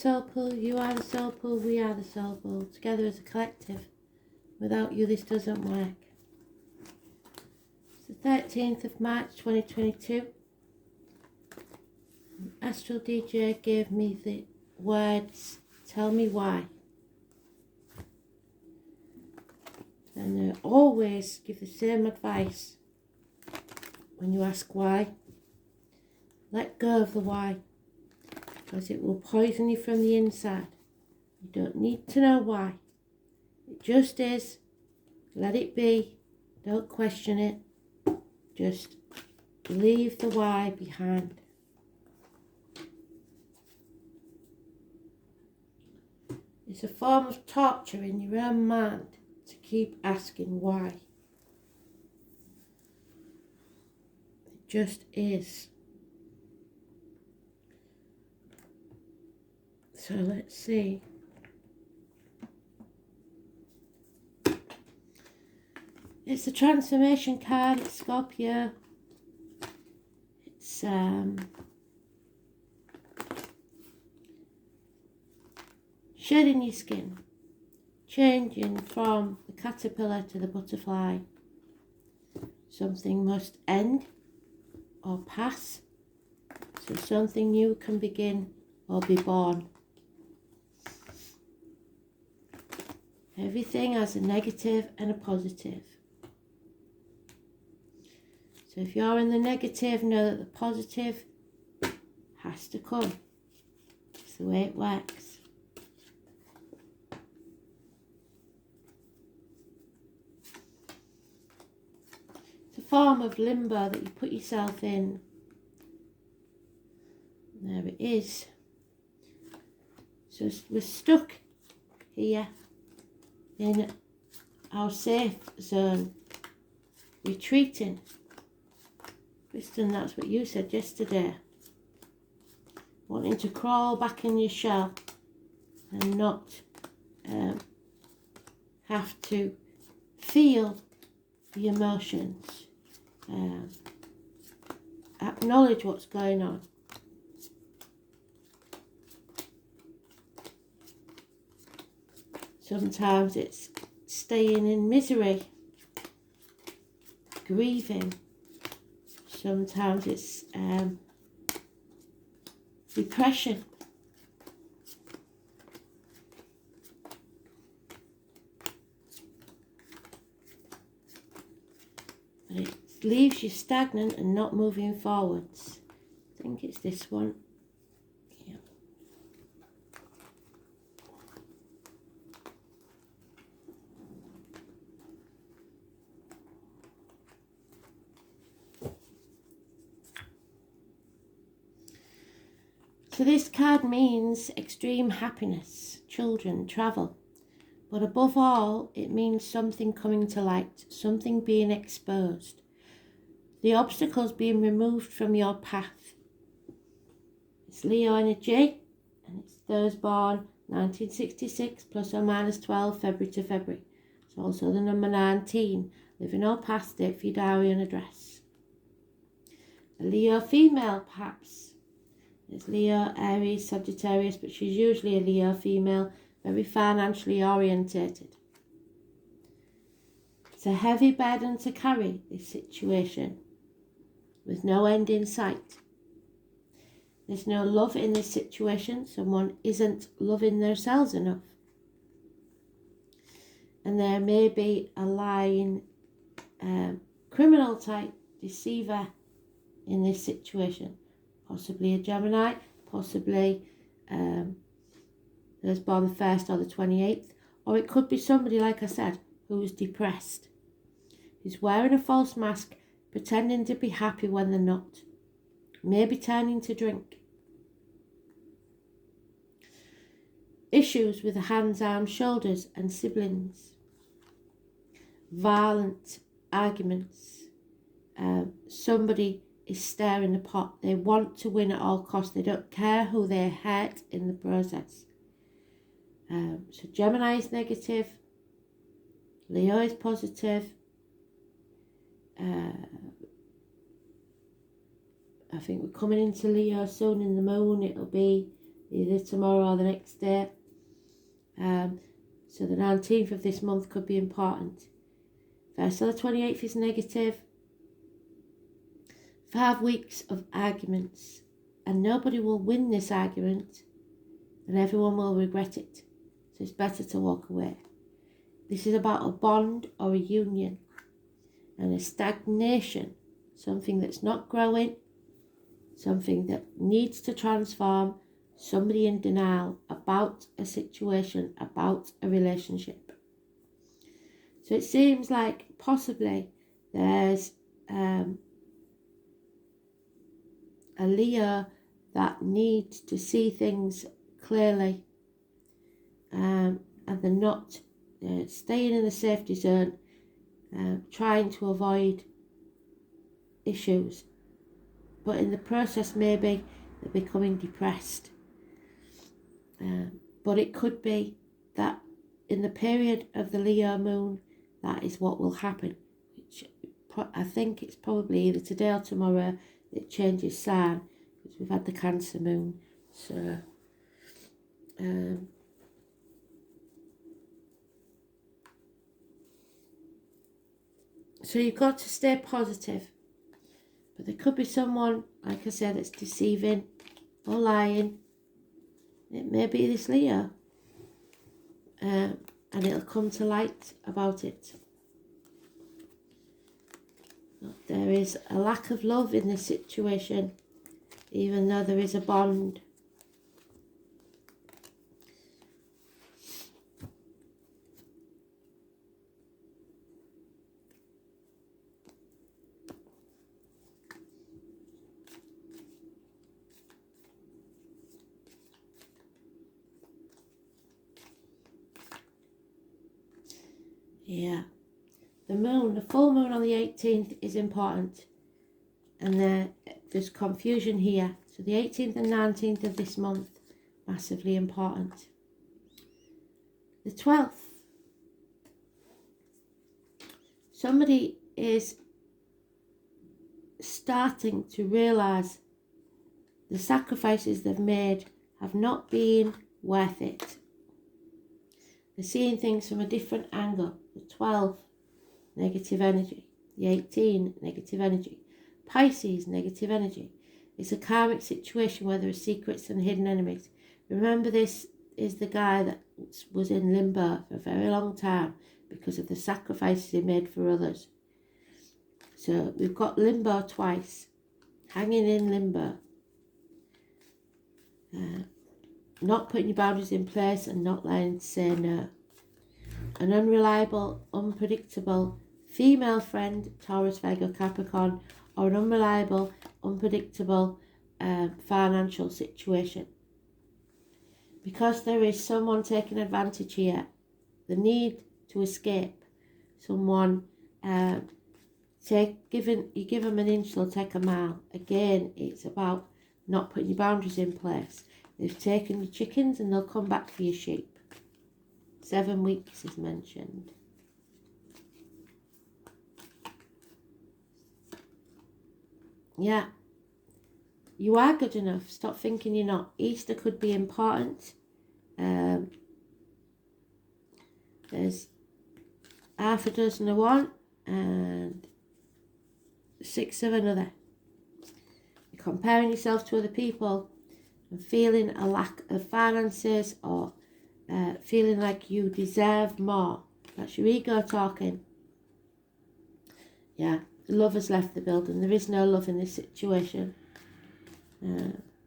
soul pool, you are the soul pool, we are the soul pool, together as a collective. Without you, this doesn't work. It's the 13th of March 2022. Astral DJ gave me the words, tell me why. And they always give the same advice when you ask why. Let go of the why, because it will poison you from the inside. You don't need to know why. It just is. Let it be. Don't question it. Just leave the why behind. It's a form of torture in your own mind to keep asking why. It just is. So let's see. It's a transformation card. It's Scorpio. It's shedding your skin, changing from the caterpillar to the butterfly. Something must end or pass, so something new can begin or be born. Everything has a negative and a positive. So if you're in the negative, know that the positive has to come. It's the way it works. It's a form of limbo that you put yourself in. There it is. So we're stuck here in our safe zone, retreating. Kristen, that's what you said yesterday. Wanting to crawl back in your shell and not have to feel the emotions. Acknowledge what's going on. Sometimes it's staying in misery, grieving. Sometimes it's depression. But it leaves you stagnant and not moving forwards. I think it's this one. Yeah. So this card means extreme happiness, children, travel. But above all, it means something coming to light, something being exposed. The obstacles being removed from your path. It's Leo energy, and it's those born 1966 plus or minus 12 February to February. It's also the number 19, living or past it for your diary and address. A Leo female, perhaps. It's Leo, Aries, Sagittarius, but she's usually a Leo female, very financially orientated. It's a heavy burden to carry, this situation, with no end in sight. There's no love in this situation. Someone isn't loving themselves enough. And there may be a lying criminal type deceiver in this situation. Possibly a Gemini, possibly those born the 1st or the 28th. Or it could be somebody, like I said, who's depressed. Who's wearing a false mask, pretending to be happy when they're not. Maybe turning to drink. Issues with the hands, arms, shoulders and siblings. Violent arguments. Somebody is stirring the pot. They want to win at all costs. They don't care who they hurt in the process. So Gemini is negative. Leo is positive. I think we're coming into Leo soon in the moon. It'll be either tomorrow or the next day. So the 19th of this month could be important. First of the 28th is negative. 5 weeks of arguments, and nobody will win this argument, and everyone will regret it. So it's better to walk away. This is about a bond or a union, and a stagnation, something that's not growing, something that needs to transform, somebody in denial about a situation, about a relationship. So it seems like possibly there's a Leo that needs to see things clearly, and they're not staying in the safety zone, trying to avoid issues, but in the process maybe they're becoming depressed. But it could be that in the period of the Leo moon, that is what will happen, which I think it's probably either today or tomorrow it changes sign, because we've had the Cancer moon. So so you've got to stay positive, but there could be someone, like I said, that's deceiving or lying. It may be this Leo, and it'll come to light about it. There is a lack of love in this situation, even though there is a bond. Yeah. The full moon on the 18th is important, and there's confusion here. So the 18th and 19th of this month, massively important. The 12th, somebody is starting to realise the sacrifices they've made have not been worth it. They're seeing things from a different angle. The 12, negative energy. The 18, negative energy. Pisces, negative energy. It's a karmic situation where there are secrets and hidden enemies. Remember, this is the guy that was in limbo for a very long time because of the sacrifices he made for others. So we've got limbo twice. Hanging in limbo. Not putting your boundaries in place and not learning to say no. An unreliable, unpredictable female friend, Taurus, Virgo, Capricorn, or an unreliable, unpredictable financial situation. Because there is someone taking advantage here, the need to escape, someone you give them an inch, they'll take a mile. Again, it's about not putting your boundaries in place. They've taken your chickens and they'll come back for your sheep. 7 weeks is mentioned. Yeah. You are good enough. Stop thinking you're not. Easter could be important. There's half a dozen of one and 6 of another. You're comparing yourself to other people and feeling a lack of finances, or feeling like you deserve more. That's your ego talking. Yeah, the love has left the building. There is no love in this situation.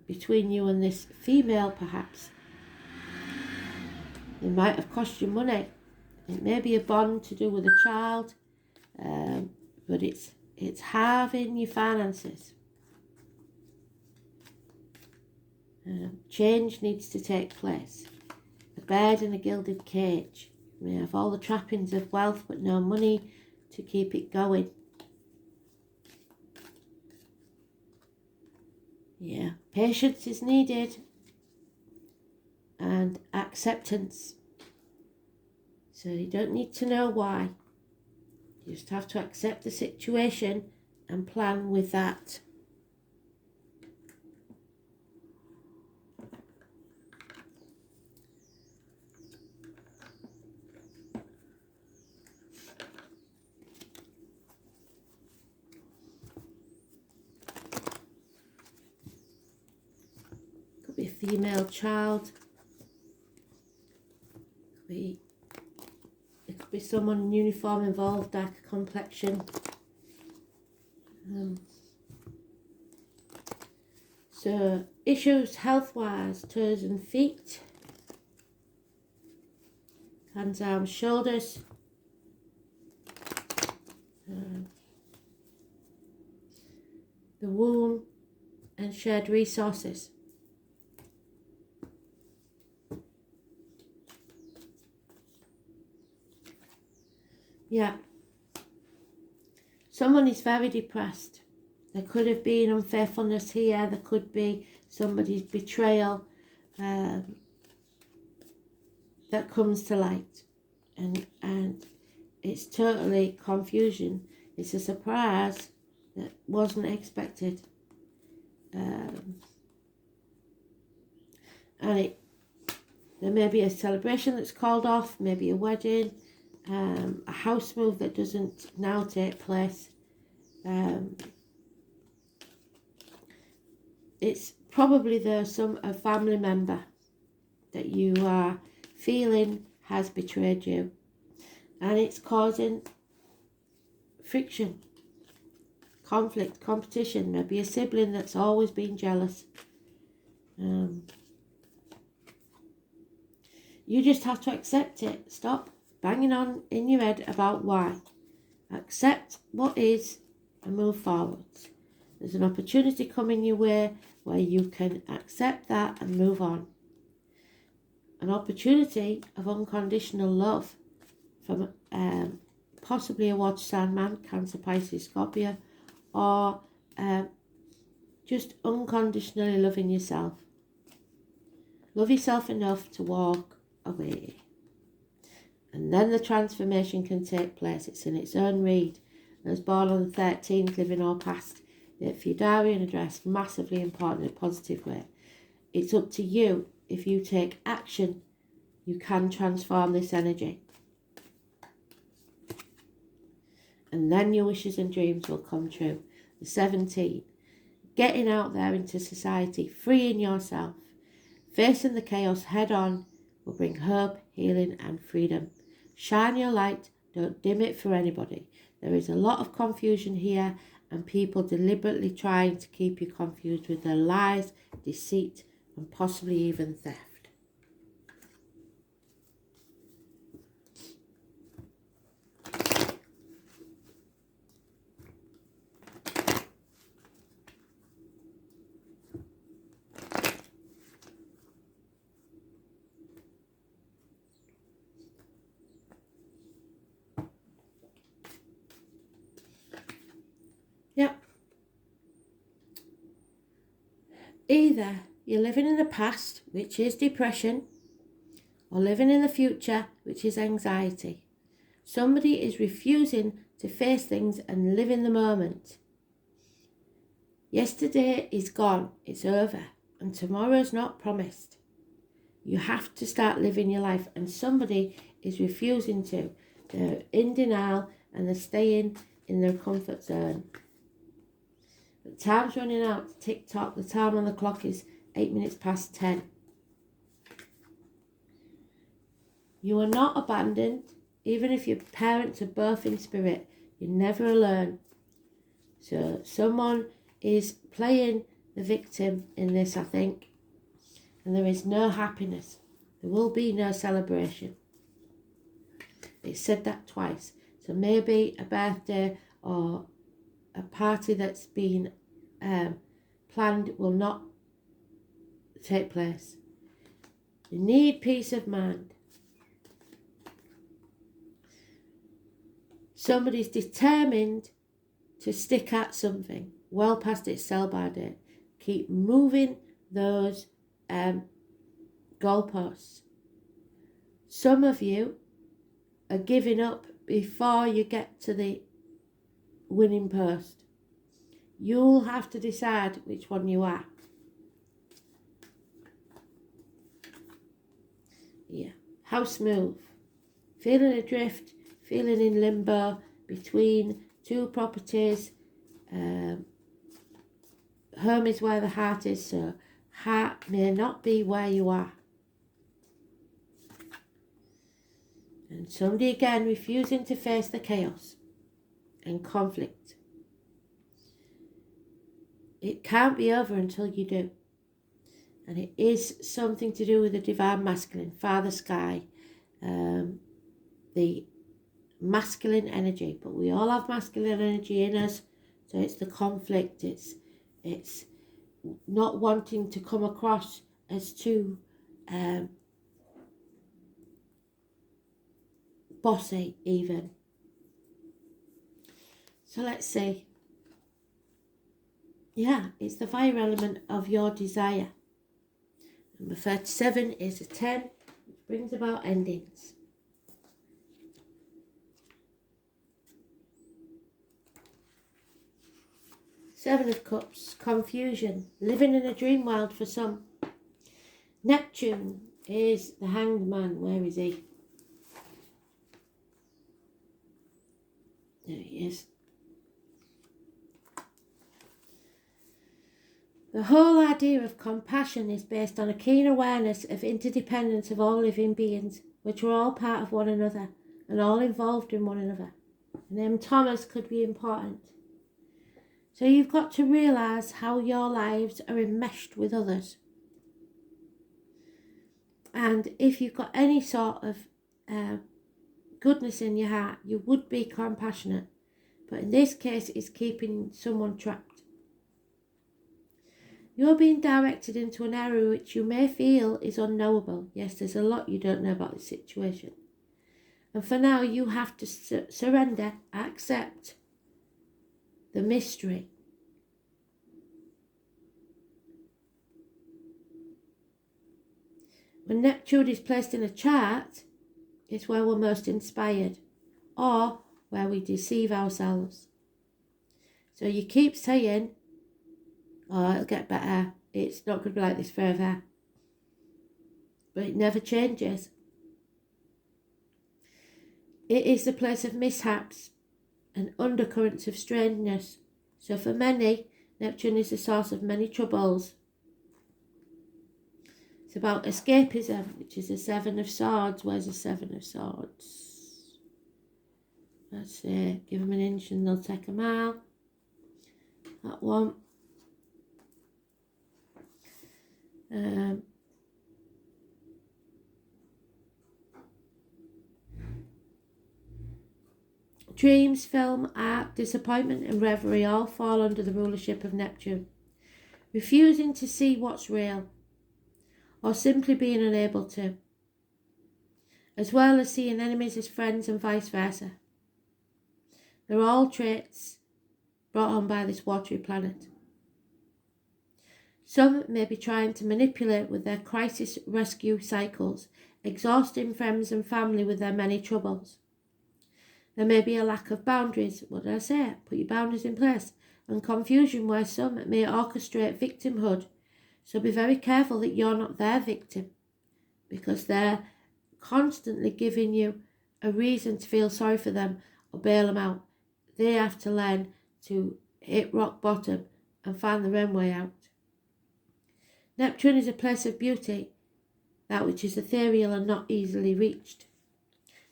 Between you and this female, perhaps. It might have cost you money. It may be a bond to do with a child, but it's halving your finances. Change needs to take place. A bird in a gilded cage. You may have all the trappings of wealth but no money to keep it going. Yeah, patience is needed and acceptance. So you don't need to know why. You just have to accept the situation and plan with that. female child. It could be someone in uniform involved, darker complexion. So issues health-wise, toes and feet, hands, arms, shoulders, the womb and shared resources. Yeah. Someone is very depressed. There could have been unfaithfulness here. There could be somebody's betrayal that comes to light. And it's totally confusion. It's a surprise that wasn't expected. And there may be a celebration that's called off, maybe a wedding, a house move that doesn't now take place. It's probably a family member that you are feeling has betrayed you, and it's causing friction, conflict, competition. Maybe a sibling that's always been jealous. You just have to accept it. Stop banging on in your head about why. Accept what is and move forwards. There's an opportunity coming your way where you can accept that and move on. An opportunity of unconditional love from possibly a water sign man, Cancer, Pisces, Scorpio, or just unconditionally loving yourself. Love yourself enough to walk away. And then the transformation can take place. It's in its own read. I was born on the 13th, living all past. For your diary and address, massively important in a positive way. It's up to you. If you take action, you can transform this energy. And then your wishes and dreams will come true. The 17th, getting out there into society, freeing yourself, facing the chaos head on will bring hope, healing and freedom. Shine your light, don't dim it for anybody. There is a lot of confusion here and people deliberately trying to keep you confused with their lies, deceit and possibly even theft. Yep. Either you're living in the past, which is depression, or living in the future, which is anxiety. Somebody is refusing to face things and live in the moment. Yesterday is gone, it's over, and tomorrow's not promised. You have to start living your life, and somebody is refusing to. They're in denial and they're staying in their comfort zone. The time's running out. Tick-tock, the time on the clock is 8 minutes past 10. You are not abandoned, even if your parents are both in spirit. You're never alone. So someone is playing the victim in this, I think. And there is no happiness. There will be no celebration. It said that twice. So maybe a birthday or a party that's been planned will not take place. You need peace of mind. Somebody's determined to stick at something well past its sell-by date. Keep moving those goalposts. Some of you are giving up before you get to the winning post. You'll have to decide which one you are. Yeah. House move. Feeling adrift, feeling in limbo between two properties. Home is where the heart is, so heart may not be where you are. And somebody again refusing to face the chaos and conflict. It can't be over until you do. And it is something to do with the divine masculine, Father Sky, the masculine energy. But we all have masculine energy in us. So it's the conflict. It's not wanting to come across as too bossy even. So let's see. Yeah, it's the fire element of your desire. Number 37 is a 10, which brings about endings. Seven of Cups, confusion, living in a dream world for some. Neptune is the Hanged Man. Where is he? There he is. The whole idea of compassion is based on a keen awareness of interdependence of all living beings, which are all part of one another and all involved in one another. And then Thomas could be important. So you've got to realise how your lives are enmeshed with others. And if you've got any sort of goodness in your heart, you would be compassionate. But in this case, it's keeping someone trapped. You're being directed into an area which you may feel is unknowable. Yes, there's a lot you don't know about this situation. And for now, you have to surrender, accept the mystery. When Neptune is placed in a chart, it's where we're most inspired, or where we deceive ourselves. So you keep saying, oh, it'll get better, it's not going to be like this forever. But it never changes. It is the place of mishaps and undercurrents of strangeness. So for many, Neptune is the source of many troubles. It's about escapism, which is the Seven of Swords. Where's the Seven of Swords? Let's see, give them an inch and they'll take a mile. That one. Dreams, film, art, disappointment and reverie all fall under the rulership of Neptune. Refusing to see what's real, or simply being unable to, as well as seeing enemies as friends and vice versa. They're all traits brought on by this watery planet. Some may be trying to manipulate with their crisis rescue cycles, exhausting friends and family with their many troubles. There may be a lack of boundaries. What did I say? Put your boundaries in place. And confusion where some may orchestrate victimhood. So be very careful that you're not their victim, because they're constantly giving you a reason to feel sorry for them or bail them out. They have to learn to hit rock bottom and find their own way out. Neptune is a place of beauty, that which is ethereal and not easily reached.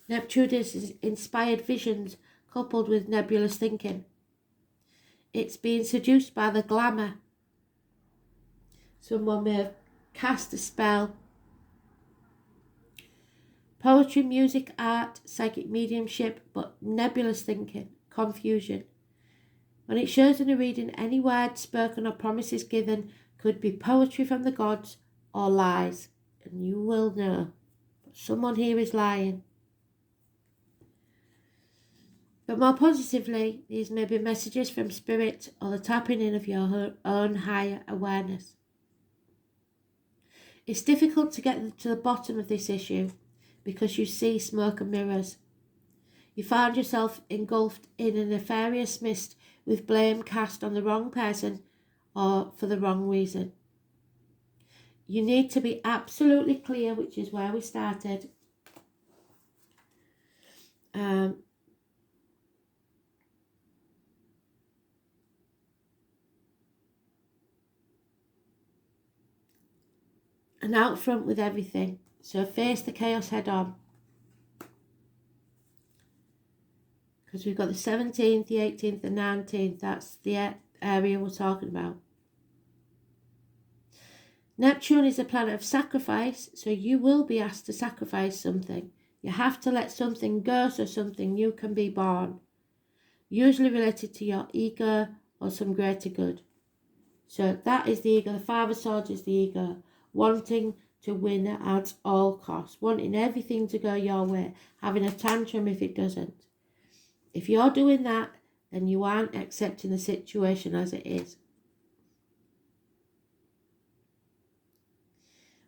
Neptune is inspired visions coupled with nebulous thinking. It's being seduced by the glamour. Someone may have cast a spell. Poetry, music, art, psychic mediumship, but nebulous thinking, confusion. When it shows in a reading, any word spoken or promises given could be poetry from the gods or lies. And you will know. But someone here is lying. But more positively, these may be messages from spirit or the tapping in of your own higher awareness. It's difficult to get to the bottom of this issue because you see smoke and mirrors. You find yourself engulfed in a nefarious mist with blame cast on the wrong person or for the wrong reason. You need to be absolutely clear, which is where we started. and out front with everything. So face the chaos head on. Because we've got the 17th, the 18th, the 19th. That's the area we're talking about. Neptune is a planet of sacrifice, so you will be asked to sacrifice something. You have to let something go so something new can be born. Usually related to your ego or some greater good. So that is the ego. The Five of Swords is the ego. Wanting to win at all costs. Wanting everything to go your way. Having a tantrum if it doesn't. If you're doing that, then you aren't accepting the situation as it is.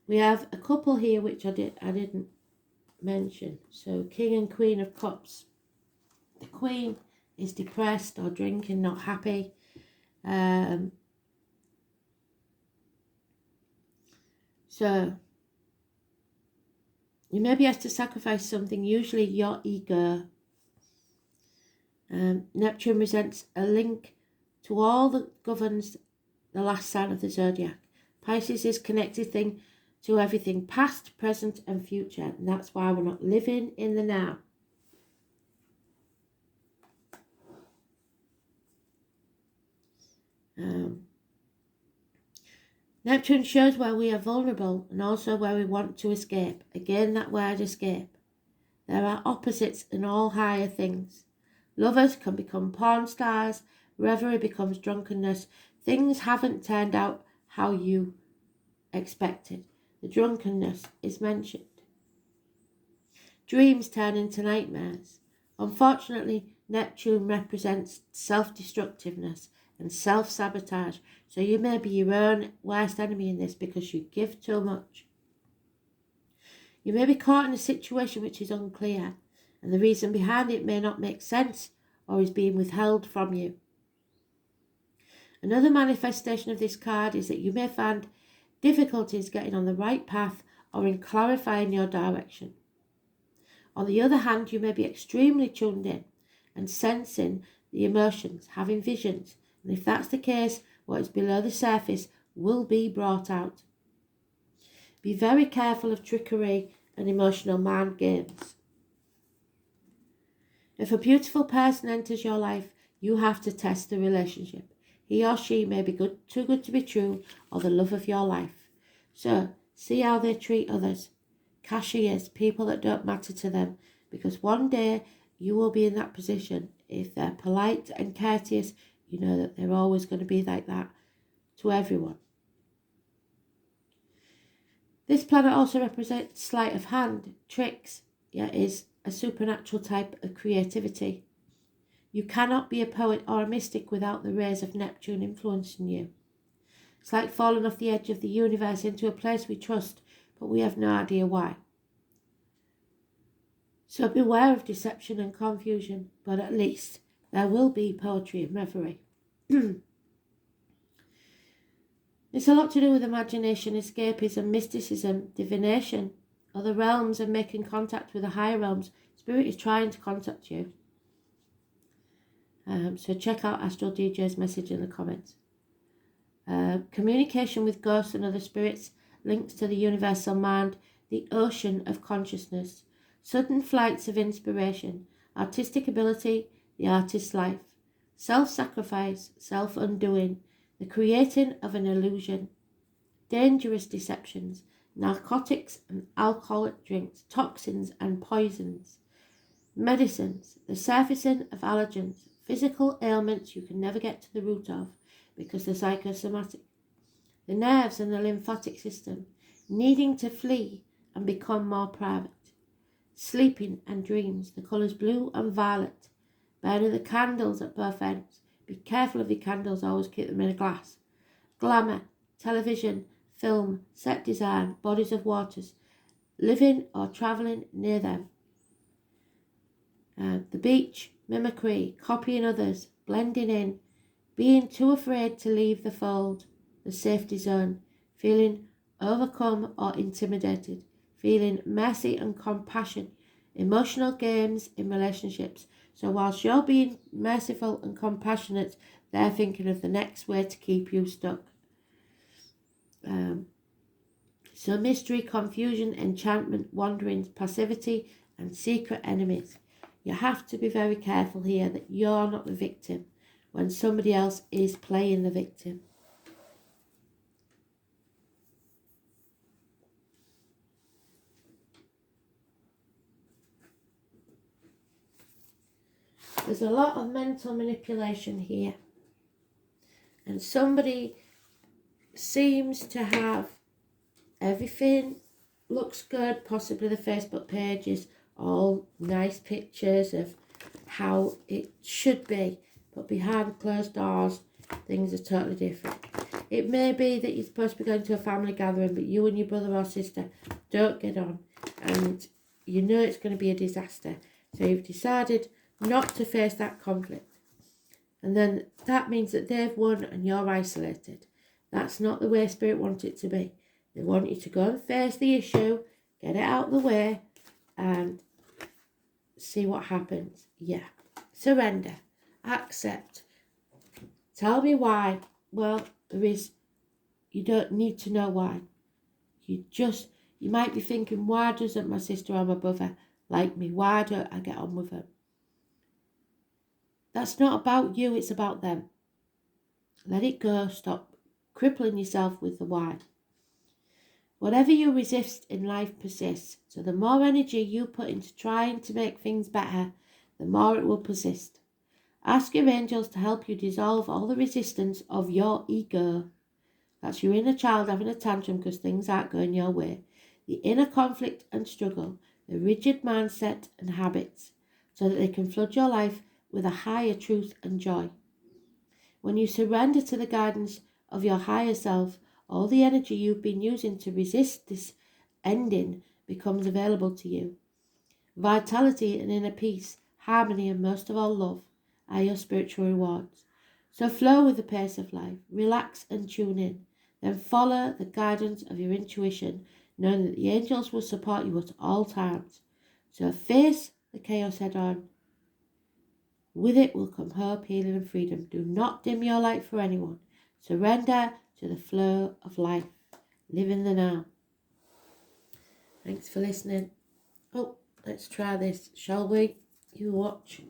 We have a couple here which I didn't mention. So King and Queen of Cups. The Queen is depressed or drinking, not happy. So you may be asked to sacrifice something, usually your ego. Neptune presents a link to all that governs the last sign of the zodiac. Pisces is connected thing to everything past, present and future, and that's why we're not living in the now. Neptune shows where we are vulnerable and also where we want to escape. Again, that word escape. There are opposites in all higher things. Lovers can become porn stars, reverie becomes drunkenness. Things haven't turned out how you expected. The drunkenness is mentioned. Dreams turn into nightmares. Unfortunately, Neptune represents self-destructiveness and self-sabotage, so you may be your own worst enemy in this because you give too much. You may be caught in a situation which is unclear, and the reason behind it may not make sense or is being withheld from you. Another manifestation of this card is that you may find difficulties getting on the right path or in clarifying your direction. On the other hand, you may be extremely tuned in and sensing the emotions, having visions, and if that's the case, what is below the surface will be brought out. Be very careful of trickery and emotional mind games. If a beautiful person enters your life, you have to test the relationship. He or she may be too good to be true, or the love of your life. So, see how they treat others. Cashiers, people that don't matter to them, because one day you will be in that position. If they're polite and courteous, you know that they're always going to be like that to everyone. This planet also represents sleight of hand, tricks. Is a supernatural type of creativity. You cannot be a poet or a mystic without the rays of Neptune influencing you. It's like falling off the edge of the universe into a place we trust, but we have no idea why. So beware of deception and confusion, but at least there will be poetry and reverie. It's a lot to do with imagination, escapism, mysticism, divination, other realms, and making contact with the higher realms. Spirit is trying to contact you. So check out Astral DJ's message in the comments. Communication with ghosts and other spirits, links to the universal mind, the ocean of consciousness, sudden flights of inspiration, artistic ability, the artist's life, self-sacrifice, self-undoing, the creating of an illusion, dangerous deceptions, narcotics and alcoholic drinks, toxins and poisons, medicines, the surfacing of allergens, physical ailments you can never get to the root of because they're psychosomatic, the nerves and the lymphatic system, needing to flee and become more private, sleeping and dreams, the colours blue and violet, burning the candles at both ends. Be careful of your candles, always keep them in a glass. Glamour, television, film, set design, bodies of waters, living or travelling near them. The beach, mimicry, copying others, blending in, being too afraid to leave the fold, the safety zone, feeling overcome or intimidated, feeling mercy and compassion, emotional games in relationships. So whilst you're being merciful and compassionate, they're thinking of the next way to keep you stuck. So mystery, confusion, enchantment, wanderings, passivity, and secret enemies. You have to be very careful here that you're not the victim when somebody else is playing the victim. There's a lot of mental manipulation here. And somebody seems to have everything looks good, possibly the Facebook page is all nice pictures of how it should be, but behind closed doors things are totally different. It may be that you're supposed to be going to a family gathering, but you and your brother or sister don't get on, and you know it's going to be a disaster, so you've decided not to face that conflict, and then that means that they've won and you're isolated. That's not the way Spirit wants it to be. They want you to go and face the issue, get it out of the way, and see what happens. Yeah. Surrender. Accept. Tell me why. Well, you don't need to know why. You might be thinking, why doesn't my sister or my brother like me? Why don't I get on with them? That's not about you, it's about them. Let it go. Stop crippling yourself with the why. Whatever you resist in life persists, so the more energy you put into trying to make things better, the more it will persist. Ask your angels to help you dissolve all the resistance of your ego. That's your inner child having a tantrum because things aren't going your way. The inner conflict and struggle, the rigid mindset and habits, so that they can flood your life with a higher truth and joy. When you surrender to the guidance of your higher self, all the energy you've been using to resist this ending becomes available to you. Vitality and inner peace, harmony, and most of all love are your spiritual rewards. So flow with the pace of life, relax and tune in. Then follow the guidance of your intuition, knowing that the angels will support you at all times. So face the chaos head on. With it will come hope, healing, and freedom. Do not dim your light for anyone. Surrender to the flow of life. Live in the now. Thanks for listening. Oh, let's try this, shall we? You watch.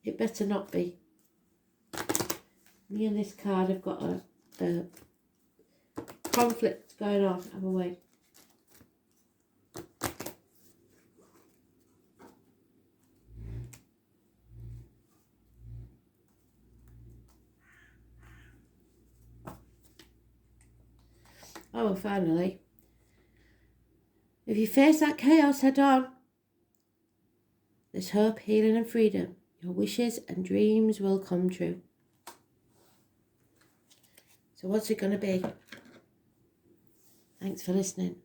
It better not be. Me and this card have got a conflict going on. I'm away. Oh, finally. If you face that chaos head on, there's hope, healing, and freedom. Your wishes and dreams will come true. So what's it going to be? Thanks for listening.